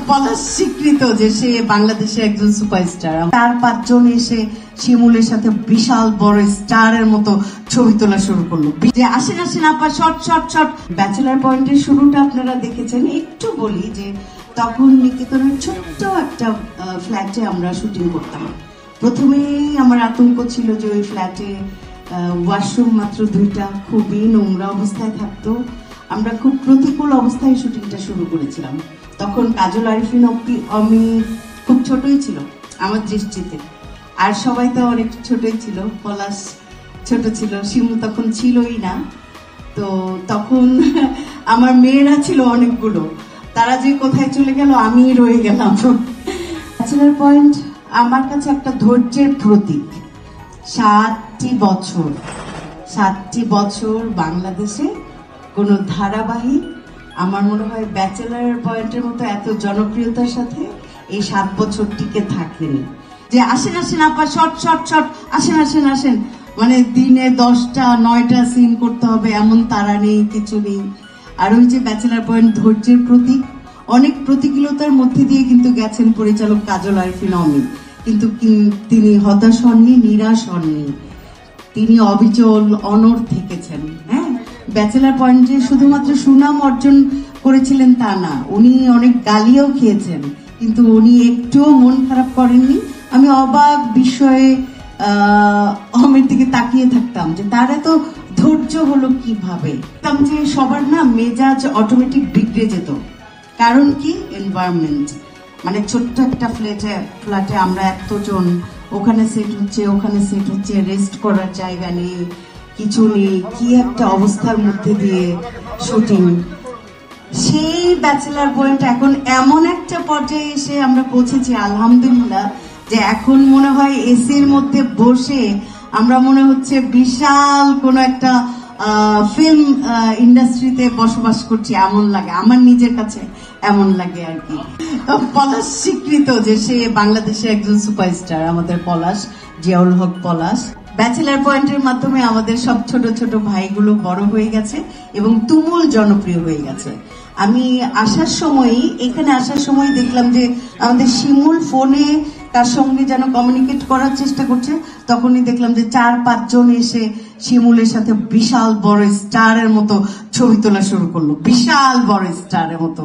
পলাশ স্বীকৃত যে সে বাংলাদেশের একজন সুপারস্টার। 4-5 জন এসে শিমুলের সাথে বিশাল বড় স্টারের মতো ছবি তোলা শুরু করলো, যে আসেন আসেন আপা শর্ট শর্ট শর্ট। ব্যাচেলার পয়েন্টের শুরুটা আপনারা দেখেছেন। একটু বলি যে তখন নিকেতনের ছোট্ট একটা ফ্ল্যাটে আমরা শুটিং করতাম। প্রথমেই আমার আতঙ্ক ছিল যে ওই ফ্ল্যাটে ওয়াশরুম মাত্র 2টা, খুবই নোংরা অবস্থায় থাকতো। আমরা খুব প্রতিকূল অবস্থায় শুটিংটা শুরু করেছিলাম। তখন কাজল আরিফিন আমি খুব ছোটই ছিল আমার দৃষ্টিতে, আর সবাই তো অনেক ছোটই ছিল। পলাশ ছোট ছিল, শিমু তখন ছিলই না। তো তখন আমার মেয়েরা ছিল অনেকগুলো, তারা যে কোথায় চলে গেল আমি রয়ে গেলাম। ব্যাচেলার পয়েন্ট আমার কাছে একটা ধৈর্যের প্রতীক। 7টি বছর বাংলাদেশে কোনো ধারাবাহিক আমার মনে হয় ব্যাচেলার পয়েন্টের মতো এত জনপ্রিয়তার সাথে এই 7 বছর টিকে থাকেনি। যে আসেন আসেন আপা শর্ট শর্ট শর্ট, আসেন আসেন আসেন, মানে দিনে 10টা 9টা সিন করতে হবে এমন তারা নেই, কিছু নেই। আর ওই যে ব্যাচেলার পয়েন্ট ধৈর্যের প্রতীক। অনেক প্রতিকূলতার মধ্যে দিয়ে কিন্তু গেছেন পরিচালক কাজল আরিফিন অমি, কিন্তু তিনি হতাশ হননি, নিরাশ হননি, তিনি অবিচল অনড় থেকেছেন। হ্যাঁ, ব্যাচেলার পয়েন্টে শুধুমাত্র সুনাম অর্জন করেছিলেন তা না, উনি অনেক গালিও খেয়েছেন, কিন্তু উনি একটুও মন খারাপ করেননি। আমি অবাক বিস্ময়ে অমির দিকে তাকিয়ে থাকতাম যে তার এত ধৈর্য হলো কিভাবে। যে সবার না মেজাজ অটোমেটিক বিগড়ে যেত। কারণ কি? এনভায়রনমেন্ট। মানে ছোট্ট একটা ফ্ল্যাটে আমরা এতজন, ওখানে সেট হচ্ছে, রেস্ট করার জায়গা নেই, কিছু নেই, কি একটা অবস্থার মধ্যে দিয়ে শুটিং। সেই ব্যাচেলার পয়েন্ট এখন এমন একটা পর্যায়ে এসে আমরা পৌঁছেছি আলহামদুলিল্লাহ, যে এখন মনে হয় এসির মধ্যে বসে আমরা মনে হচ্ছে বিশাল কোনো একটা ফিল্ম ইন্ডাস্ট্রিতে বসবাস করছি এমন লাগে, আমার নিজের কাছে এমন লাগে আর কি। পলাশ স্বীকৃত যে সে বাংলাদেশের একজন সুপারস্টার, আমাদের পলাশ, জিয়াউল হক পলাশ। ব্যাচেলার পয়েন্টের মাধ্যমে আমাদের সব ছোট ছোট ভাইগুলো বড় হয়ে গেছে এবং তুমুল জনপ্রিয় হয়ে গেছে। আমি এখানে আসার সময় দেখলাম যে আমাদের শিমুল ফোনে তার সঙ্গে যেন কমিউনিকেট করার চেষ্টা করছে, তখনই দেখলাম যে 4-5 জন এসে শিমুলের সাথে বিশাল বড় স্টারের মতো ছবি তোলা শুরু করলো, বিশাল বড় স্টারের মতো।